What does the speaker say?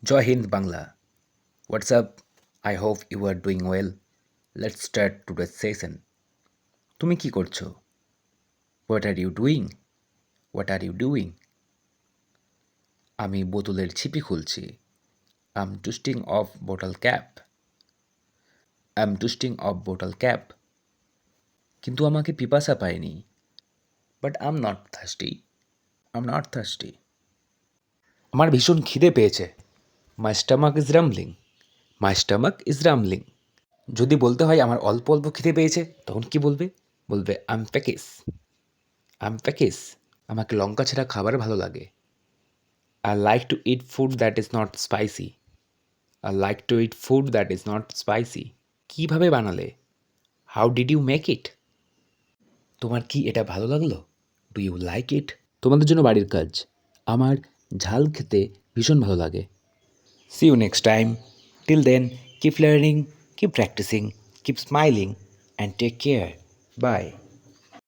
Jai Hind Bangla. What's up? I hope you are doing well. Let's start today's session. তুমি কি করছো? What are you doing? What are you doing? আমি বোতলের ছিপি খুলছি। I'm dusting off bottle cap. I'm dusting off bottle cap. কিন্তু আমাকে পিপাসা পায়নি। But I'm not thirsty. I'm not thirsty. আমার ভীষণ খিদে পেয়েছে। My stomach is rumbling. My stomach is rumbling. যদি বলতে হয় আমার অল্প অল্প খিদে পেয়েছে তখন কি বলবে? বলবে I'm peckish. I'm peckish. আমাকে লঙ্কা ছাড়া খাবার ভালো লাগে। I like to eat food that is not spicy. I like to eat food that is not spicy. কিভাবে বানালে? How did you make it? তোমার কি এটা ভালো লাগলো? Do you like it? তোমাদের জন্য বাড়ির কাজ। আমার ঝাল খেতে ভীষণ ভালো লাগে। See you next time. Till then, keep learning, keep practicing, keep smiling, and take care. Bye.